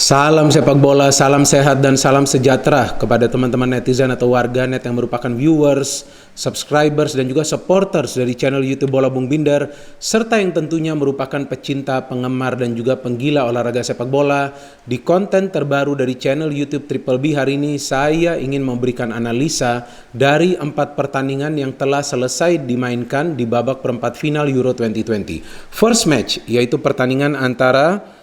Salam sepak bola, salam sehat dan salam sejahtera kepada teman-teman netizen atau warganet yang merupakan viewers, subscribers dan juga supporters dari channel YouTube Bola Bung Binder, serta yang tentunya merupakan pecinta, penggemar dan juga penggila olahraga sepak bola. Di konten terbaru dari channel YouTube Triple B hari ini, saya ingin memberikan analisa dari 4 pertandingan yang telah selesai dimainkan di babak perempat final Euro 2020. First match yaitu pertandingan antara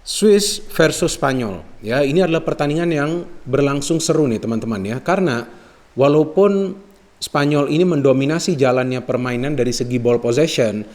Swiss versus Spanyol. Ya, ini adalah pertandingan yang berlangsung seru nih teman-teman ya. Karena walaupun Spanyol ini mendominasi jalannya permainan dari segi ball possession,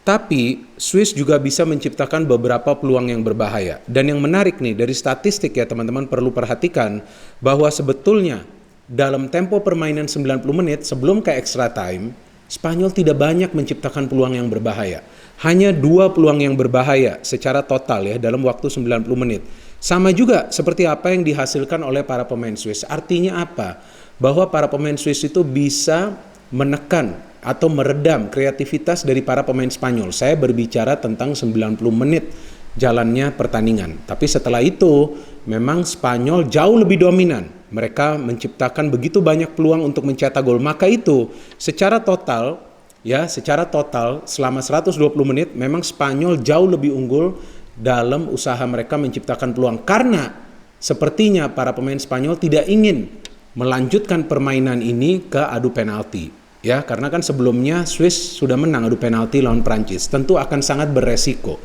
tapi Swiss juga bisa menciptakan beberapa peluang yang berbahaya. Dan yang menarik nih dari statistik ya teman-teman perlu perhatikan bahwa sebetulnya dalam tempo permainan 90 menit sebelum ke extra time, Spanyol tidak banyak menciptakan peluang yang berbahaya. Hanya 2 peluang yang berbahaya secara total ya dalam waktu 90 menit. Sama juga seperti apa yang dihasilkan oleh para pemain Swiss. Artinya apa? Bahwa para pemain Swiss itu bisa menekan atau meredam kreativitas dari para pemain Spanyol. Saya berbicara tentang 90 menit jalannya pertandingan. Tapi setelah itu memang Spanyol jauh lebih dominan. Mereka menciptakan begitu banyak peluang untuk mencetak gol. Maka itu secara total selama 120 menit memang Spanyol jauh lebih unggul dalam usaha mereka menciptakan peluang. Karena sepertinya para pemain Spanyol tidak ingin melanjutkan permainan ini ke adu penalti. Ya, karena kan sebelumnya Swiss sudah menang adu penalti lawan Prancis. Tentu akan sangat beresiko.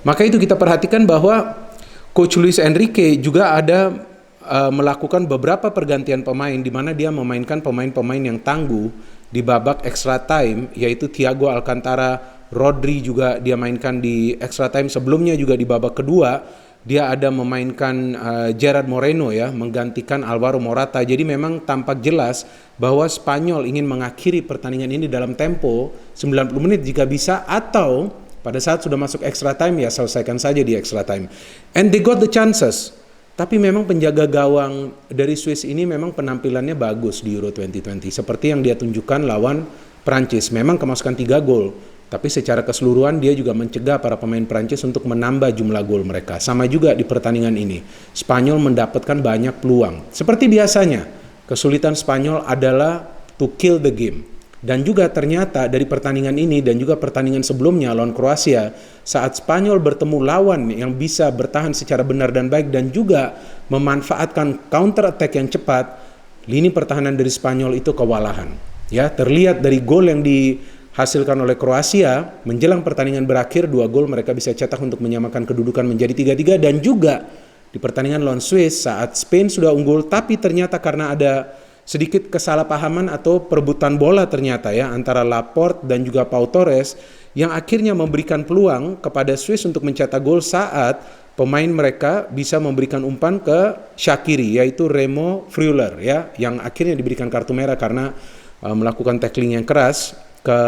Maka itu kita perhatikan bahwa Coach Luis Enrique juga ada melakukan beberapa pergantian pemain di mana dia memainkan pemain-pemain yang tangguh di babak extra time, yaitu Thiago Alcantara, Rodri juga dia mainkan di extra time. Sebelumnya juga di babak kedua dia ada memainkan Gerard Moreno ya, menggantikan Alvaro Morata. Jadi memang tampak jelas bahwa Spanyol ingin mengakhiri pertandingan ini dalam tempo 90 menit jika bisa, atau pada saat sudah masuk extra time ya selesaikan saja di extra time. And they got the chances. Tapi memang penjaga gawang dari Swiss ini memang penampilannya bagus di Euro 2020. Seperti yang dia tunjukkan lawan Prancis. Memang kemasukan 3 gol. Tapi secara keseluruhan dia juga mencegah para pemain Prancis untuk menambah jumlah gol mereka. Sama juga di pertandingan ini. Spanyol mendapatkan banyak peluang. Seperti biasanya, kesulitan Spanyol adalah to kill the game. Dan juga ternyata dari pertandingan ini dan juga pertandingan sebelumnya lawan Kroasia, saat Spanyol bertemu lawan yang bisa bertahan secara benar dan baik dan juga memanfaatkan counter attack yang cepat, lini pertahanan dari Spanyol itu kewalahan. Ya, terlihat dari gol yang dihasilkan oleh Kroasia menjelang pertandingan berakhir, 2 gol mereka bisa cetak untuk menyamakan kedudukan menjadi 3-3, dan juga di pertandingan lawan Swiss saat Spain sudah unggul tapi ternyata karena ada sedikit kesalahpahaman atau perebutan bola ternyata ya antara Laporte dan juga Pau Torres yang akhirnya memberikan peluang kepada Swiss untuk mencetak gol saat pemain mereka bisa memberikan umpan ke Shaqiri, yaitu Remo Freuler ya, yang akhirnya diberikan kartu merah karena melakukan tackling yang keras ke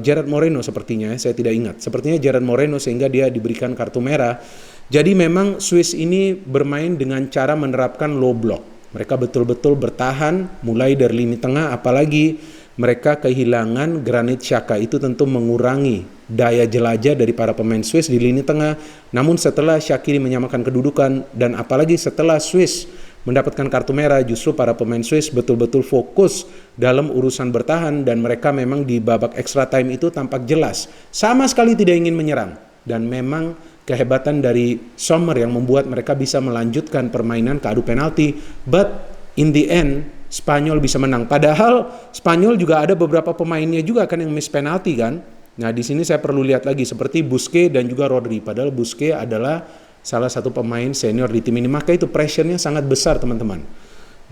Gerard Moreno sepertinya, saya tidak ingat. Sepertinya Gerard Moreno sehingga dia diberikan kartu merah. Jadi memang Swiss ini bermain dengan cara menerapkan low block. Mereka betul-betul bertahan mulai dari lini tengah, apalagi mereka kehilangan Granit Xhaka, itu tentu mengurangi daya jelajah dari para pemain Swiss di lini tengah. Namun setelah Shaqiri menyamakan kedudukan dan apalagi setelah Swiss mendapatkan kartu merah, justru para pemain Swiss betul-betul fokus dalam urusan bertahan dan mereka memang di babak extra time itu tampak jelas sama sekali tidak ingin menyerang. Dan memang kehebatan dari Sommer yang membuat mereka bisa melanjutkan permainan ke adu penalti, but in the end Spanyol bisa menang. Padahal Spanyol juga ada beberapa pemainnya juga kan yang miss penalti kan. Nah, di sini saya perlu lihat lagi seperti Busquets dan juga Rodri. Padahal Busquets adalah salah satu pemain senior di tim ini. Maka itu pressure-nya sangat besar teman-teman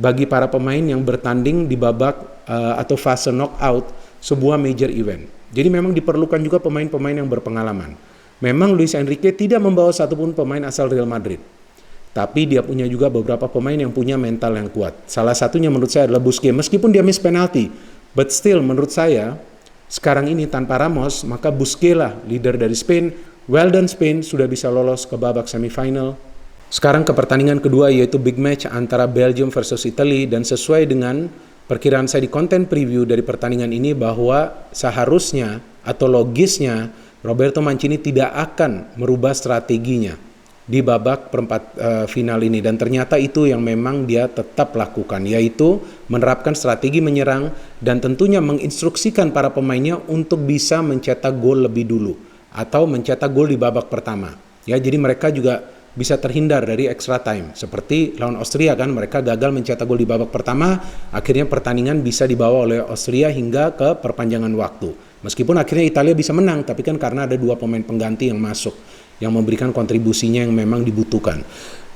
bagi para pemain yang bertanding di babak atau fase knockout sebuah major event. Jadi memang diperlukan juga pemain-pemain yang berpengalaman. Memang Luis Enrique tidak membawa satupun pemain asal Real Madrid. Tapi dia punya juga beberapa pemain yang punya mental yang kuat. Salah satunya menurut saya adalah Busquets. Meskipun dia miss penalti, but still menurut saya sekarang ini tanpa Ramos, maka Busquets lah leader dari Spain. Well done Spain, sudah bisa lolos ke babak semifinal. Sekarang ke pertandingan kedua yaitu big match antara Belgium versus Italy, dan sesuai dengan perkiraan saya di konten preview dari pertandingan ini bahwa seharusnya atau logisnya Roberto Mancini tidak akan merubah strateginya di babak perempat final ini, dan ternyata itu yang memang dia tetap lakukan, yaitu menerapkan strategi menyerang dan tentunya menginstruksikan para pemainnya untuk bisa mencetak gol lebih dulu atau mencetak gol di babak pertama. Ya, jadi mereka juga bisa terhindar dari extra time. Seperti lawan Austria kan, mereka gagal mencetak gol di babak pertama, akhirnya pertandingan bisa dibawa oleh Austria hingga ke perpanjangan waktu. Meskipun akhirnya Italia bisa menang, tapi kan karena ada 2 pemain pengganti yang masuk, yang memberikan kontribusinya yang memang dibutuhkan.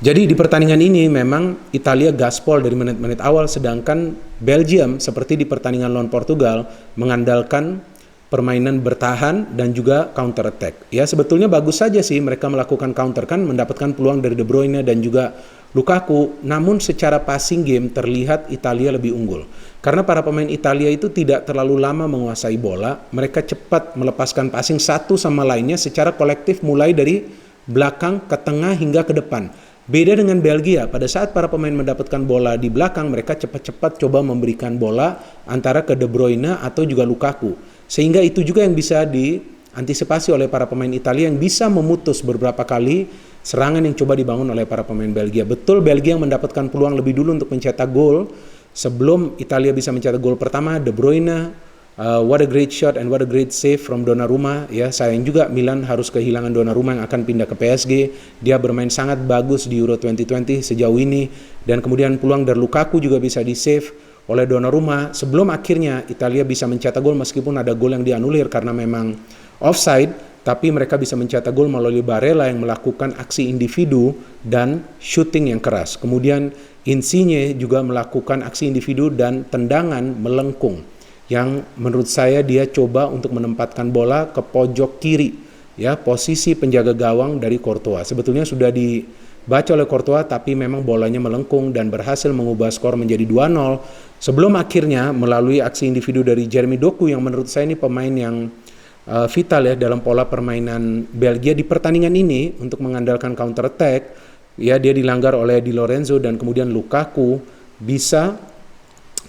Jadi di pertandingan ini memang Italia gaspol dari menit-menit awal, sedangkan Belgium seperti di pertandingan lawan Portugal mengandalkan permainan bertahan dan juga counter attack. Ya, sebetulnya bagus saja sih mereka melakukan counter, kan mendapatkan peluang dari De Bruyne dan juga Lukaku, namun secara passing game terlihat Italia lebih unggul. Karena para pemain Italia itu tidak terlalu lama menguasai bola, mereka cepat melepaskan passing satu sama lainnya secara kolektif mulai dari belakang ke tengah hingga ke depan. Beda dengan Belgia, pada saat para pemain mendapatkan bola di belakang, mereka cepat-cepat coba memberikan bola antara ke De Bruyne atau juga Lukaku. Sehingga itu juga yang bisa diantisipasi oleh para pemain Italia yang bisa memutus beberapa kali serangan yang coba dibangun oleh para pemain Belgia. Betul Belgia yang mendapatkan peluang lebih dulu untuk mencetak gol. Sebelum Italia bisa mencetak gol pertama, De Bruyne, what a great shot and what a great save from Donnarumma. Ya, sayang juga Milan harus kehilangan Donnarumma yang akan pindah ke PSG. Dia bermain sangat bagus di Euro 2020 sejauh ini, dan kemudian peluang dari Lukaku juga bisa di save oleh Donnarumma sebelum akhirnya Italia bisa mencetak gol, meskipun ada gol yang dianulir karena memang offside, tapi mereka bisa mencetak gol melalui Barella yang melakukan aksi individu dan shooting yang keras. Kemudian Insigne juga melakukan aksi individu dan tendangan melengkung yang menurut saya dia coba untuk menempatkan bola ke pojok kiri, ya, posisi penjaga gawang dari Courtois. Sebetulnya sudah dibaca oleh Courtois, tapi memang bolanya melengkung dan berhasil mengubah skor menjadi 2-0 sebelum akhirnya melalui aksi individu dari Jeremy Doku yang menurut saya ini pemain yang vital ya dalam pola permainan Belgia di pertandingan ini untuk mengandalkan counter attack. Ya, dia dilanggar oleh Di Lorenzo dan kemudian Lukaku bisa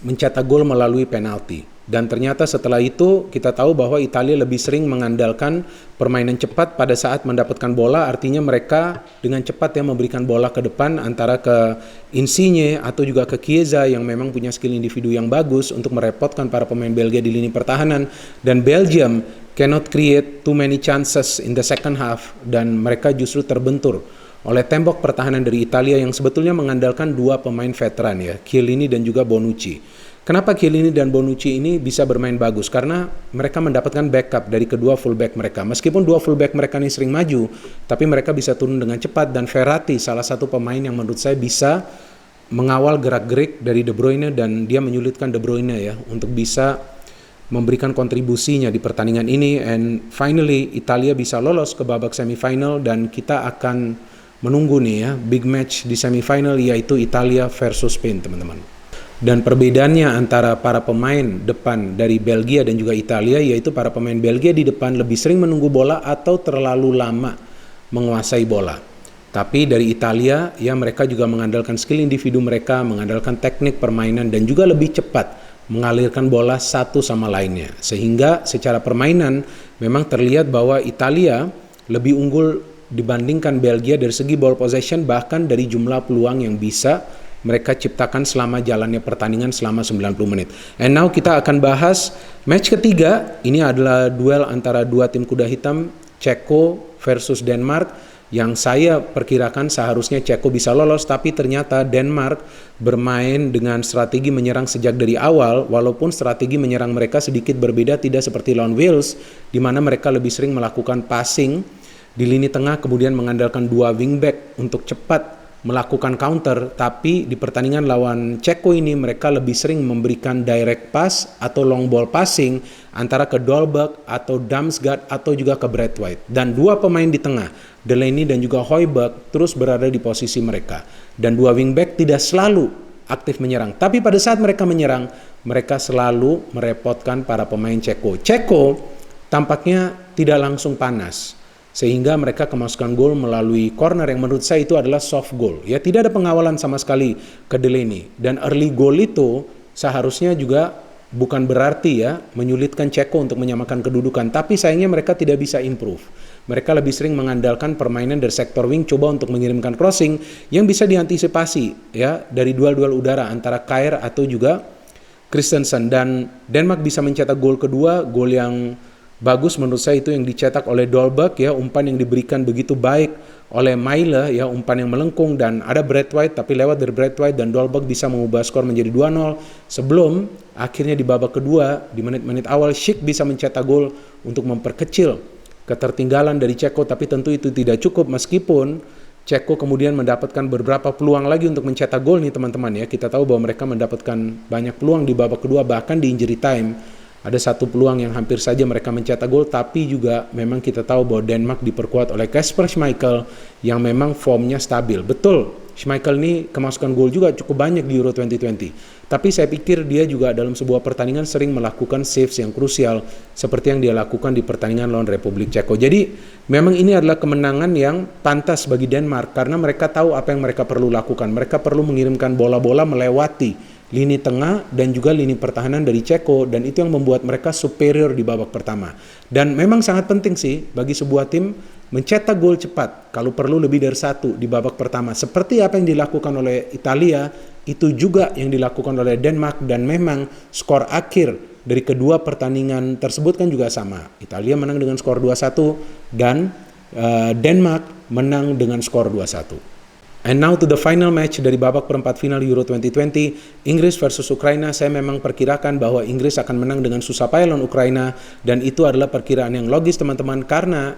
mencetak gol melalui penalti. Dan ternyata setelah itu kita tahu bahwa Italia lebih sering mengandalkan permainan cepat pada saat mendapatkan bola, artinya mereka dengan cepat ya memberikan bola ke depan antara ke Insigne atau juga ke Chiesa yang memang punya skill individu yang bagus untuk merepotkan para pemain Belgia di lini pertahanan. Dan Belgium cannot create too many chances in the second half, dan mereka justru terbentur oleh tembok pertahanan dari Italia yang sebetulnya mengandalkan 2 pemain veteran ya, Chiellini dan juga Bonucci. Kenapa Chiellini dan Bonucci ini bisa bermain bagus? Karena mereka mendapatkan backup dari kedua fullback mereka. Meskipun 2 fullback mereka ini sering maju, tapi mereka bisa turun dengan cepat, dan Verratti salah satu pemain yang menurut saya bisa mengawal gerak-gerik dari De Bruyne, dan dia menyulitkan De Bruyne ya untuk bisa memberikan kontribusinya di pertandingan ini. And finally Italia bisa lolos ke babak semifinal, dan kita akan menunggu nih ya big match di semifinal, yaitu Italia versus Spain, teman-teman. Dan perbedaannya antara para pemain depan dari Belgia dan juga Italia, yaitu para pemain Belgia di depan lebih sering menunggu bola atau terlalu lama menguasai bola. Tapi dari Italia ya mereka juga mengandalkan skill individu mereka, mengandalkan teknik permainan, dan juga lebih cepat mengalirkan bola satu sama lainnya. Sehingga secara permainan memang terlihat bahwa Italia lebih unggul dibandingkan Belgia dari segi ball possession, bahkan dari jumlah peluang yang bisa mereka ciptakan selama jalannya pertandingan selama 90 menit. And now kita akan bahas match ketiga. Ini adalah duel antara 2 tim kuda hitam, Ceko versus Denmark, yang saya perkirakan seharusnya Ceko bisa lolos, tapi ternyata Denmark bermain dengan strategi menyerang sejak dari awal, walaupun strategi menyerang mereka sedikit berbeda, tidak seperti lawan Wales di mana mereka lebih sering melakukan passing di lini tengah, kemudian mengandalkan 2 wingback untuk cepat melakukan counter. Tapi di pertandingan lawan Ceko ini mereka lebih sering memberikan direct pass atau long ball passing antara ke Dolberg atau Damsgaard atau juga ke Braithwaite. Dan 2 pemain di tengah, Delaney dan juga Højbjerg, terus berada di posisi mereka. Dan 2 wingback tidak selalu aktif menyerang, tapi pada saat mereka menyerang, mereka selalu merepotkan para pemain Ceko. Ceko tampaknya tidak langsung panas, sehingga mereka kemasukan gol melalui corner yang menurut saya itu adalah soft goal. Ya, tidak ada pengawalan sama sekali ke Delaney. Dan early goal itu seharusnya juga bukan berarti ya menyulitkan Ceko untuk menyamakan kedudukan, tapi sayangnya mereka tidak bisa improve. Mereka lebih sering mengandalkan permainan dari sektor wing, coba untuk mengirimkan crossing yang bisa diantisipasi ya dari duel-duel udara antara Kjaer atau juga Christensen. Dan Denmark bisa mencetak gol kedua, gol yang bagus menurut saya itu yang dicetak oleh Dolberg ya, umpan yang diberikan begitu baik oleh Maile ya, umpan yang melengkung, dan ada Braithwaite tapi lewat dari Braithwaite dan Dolberg bisa mengubah skor menjadi 2-0 sebelum akhirnya di babak kedua di menit-menit awal Schick bisa mencetak gol untuk memperkecil ketertinggalan dari Ceko, tapi tentu itu tidak cukup meskipun Ceko kemudian mendapatkan beberapa peluang lagi untuk mencetak gol nih teman-teman ya. Kita tahu bahwa mereka mendapatkan banyak peluang di babak kedua, bahkan di injury time ada satu peluang yang hampir saja mereka mencetak gol, tapi juga memang kita tahu bahwa Denmark diperkuat oleh Kasper Schmeichel yang memang formnya stabil. Betul, Schmeichel ini kemasukan gol juga cukup banyak di Euro 2020. Tapi saya pikir dia juga dalam sebuah pertandingan sering melakukan saves yang krusial seperti yang dia lakukan di pertandingan lawan Republik Ceko. Jadi memang ini adalah kemenangan yang pantas bagi Denmark karena mereka tahu apa yang mereka perlu lakukan. Mereka perlu mengirimkan bola-bola melewati lini tengah dan juga lini pertahanan dari Ceko, dan itu yang membuat mereka superior di babak pertama. Dan memang sangat penting sih bagi sebuah tim mencetak gol cepat, kalau perlu lebih dari satu di babak pertama. Seperti apa yang dilakukan oleh Italia, itu juga yang dilakukan oleh Denmark, dan memang skor akhir dari kedua pertandingan tersebut kan juga sama. Italia menang dengan skor 2-1 dan Denmark menang dengan skor 2-1. And now to the final match dari babak perempat final Euro 2020, Inggris versus Ukraina. Saya memang perkirakan bahwa Inggris akan menang dengan susah payah lawan Ukraina, dan itu adalah perkiraan yang logis teman-teman, karena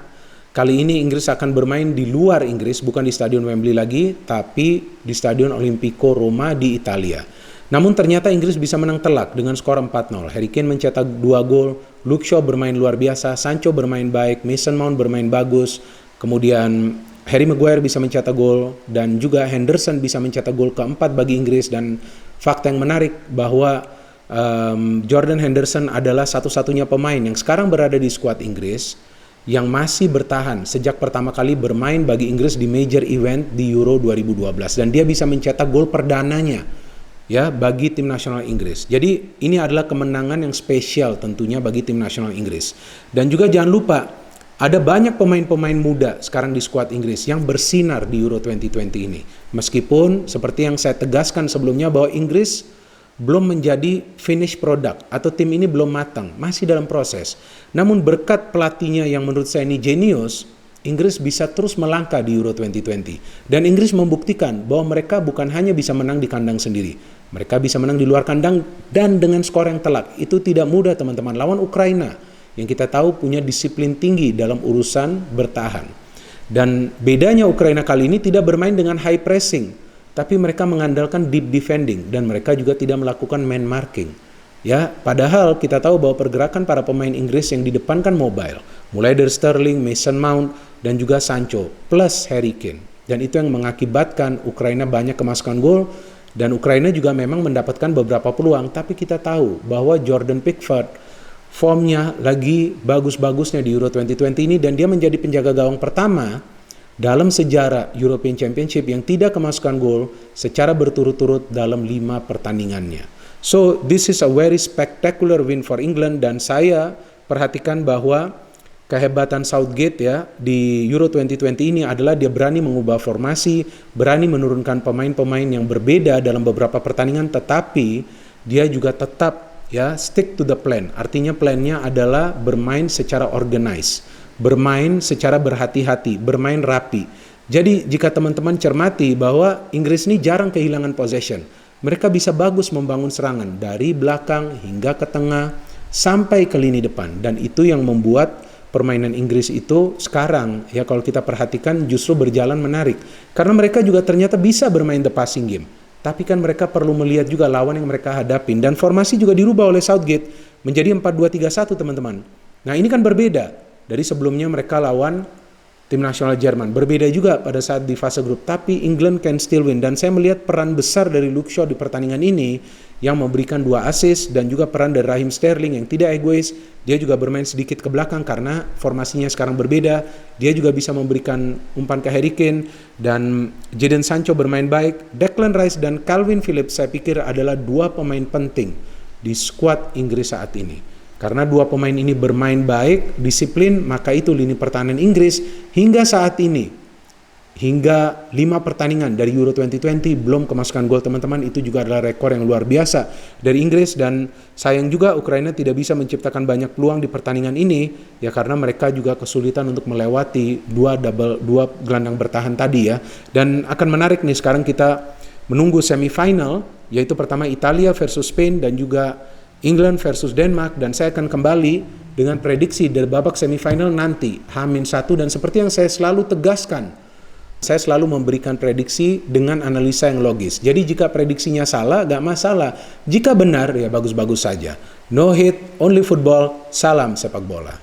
kali ini Inggris akan bermain di luar Inggris, bukan di Stadion Wembley lagi, tapi di Stadion Olimpico Roma di Italia. Namun ternyata Inggris bisa menang telak dengan skor 4-0. Harry Kane mencetak 2 gol, Luke Shaw bermain luar biasa, Sancho bermain baik, Mason Mount bermain bagus, kemudian Harry Maguire bisa mencetak gol, dan juga Henderson bisa mencetak gol keempat bagi Inggris. Dan fakta yang menarik bahwa Jordan Henderson adalah satu-satunya pemain yang sekarang berada di skuad Inggris yang masih bertahan sejak pertama kali bermain bagi Inggris di major event di Euro 2012, dan dia bisa mencetak gol perdananya ya bagi tim nasional Inggris. Jadi ini adalah kemenangan yang spesial tentunya bagi tim nasional Inggris. Dan juga jangan lupa ada banyak pemain-pemain muda sekarang di skuad Inggris yang bersinar di Euro 2020 ini. Meskipun seperti yang saya tegaskan sebelumnya bahwa Inggris belum menjadi finish product atau tim ini belum matang, masih dalam proses. Namun berkat pelatihnya yang menurut saya ini jenius, Inggris bisa terus melangkah di Euro 2020. Dan Inggris membuktikan bahwa mereka bukan hanya bisa menang di kandang sendiri. Mereka bisa menang di luar kandang dan dengan skor yang telak. Itu tidak mudah teman-teman. Lawan Ukraina yang kita tahu punya disiplin tinggi dalam urusan bertahan. Dan bedanya Ukraina kali ini tidak bermain dengan high pressing, tapi mereka mengandalkan deep defending, dan mereka juga tidak melakukan man marking. Ya, padahal kita tahu bahwa pergerakan para pemain Inggris yang di depan kan mobile, mulai dari Sterling, Mason Mount, dan juga Sancho, plus Harry Kane. Dan itu yang mengakibatkan Ukraina banyak kemasukan gol, dan Ukraina juga memang mendapatkan beberapa peluang, tapi kita tahu bahwa Jordan Pickford formnya lagi bagus-bagusnya di Euro 2020 ini, dan dia menjadi penjaga gawang pertama dalam sejarah European Championship yang tidak kemasukan gol secara berturut-turut dalam 5 pertandingannya. So this is a very spectacular win for England, dan saya perhatikan bahwa kehebatan Southgate ya di Euro 2020 ini adalah dia berani mengubah formasi, berani menurunkan pemain-pemain yang berbeda dalam beberapa pertandingan, tetapi dia juga tetap ya stick to the plan. Artinya plannya adalah bermain secara organized, bermain secara berhati-hati, bermain rapi. Jadi jika teman-teman cermati bahwa Inggris ini jarang kehilangan possession, mereka bisa bagus membangun serangan dari belakang hingga ke tengah sampai ke lini depan, dan itu yang membuat permainan Inggris itu sekarang ya kalau kita perhatikan justru berjalan menarik, karena mereka juga ternyata bisa bermain the passing game. Tapi kan mereka perlu melihat juga lawan yang mereka hadapin. Dan formasi juga dirubah oleh Southgate menjadi 4-2-3-1 teman-teman. Nah ini kan berbeda dari sebelumnya mereka lawan tim nasional Jerman. Berbeda juga pada saat di fase grup. Tapi England can still win. Dan saya melihat peran besar dari Luke Shaw di pertandingan ini yang memberikan 2 assist, dan juga peran dari Raheem Sterling yang tidak egois. Dia juga bermain sedikit ke belakang karena formasinya sekarang berbeda. Dia juga bisa memberikan umpan ke Harry Kane, dan Jadon Sancho bermain baik. Declan Rice dan Calvin Phillips saya pikir adalah 2 pemain penting di skuad Inggris saat ini. Karena dua pemain ini bermain baik, disiplin, maka itu lini pertahanan Inggris hingga saat ini, hingga 5 pertandingan dari Euro 2020 belum kemasukan gol teman-teman. Itu juga adalah rekor yang luar biasa dari Inggris. Dan sayang juga Ukraina tidak bisa menciptakan banyak peluang di pertandingan ini, ya karena mereka juga kesulitan untuk melewati dua gelandang bertahan tadi ya. Dan akan menarik nih, sekarang kita menunggu semifinal, yaitu pertama Italia versus Spain dan juga England versus Denmark. Dan saya akan kembali dengan prediksi dari babak semifinal nanti H-1. Dan seperti yang saya selalu tegaskan, saya selalu memberikan prediksi dengan analisa yang logis. Jadi jika prediksinya salah, gak masalah. Jika benar, ya bagus-bagus saja. No hate, only football. Salam sepak bola.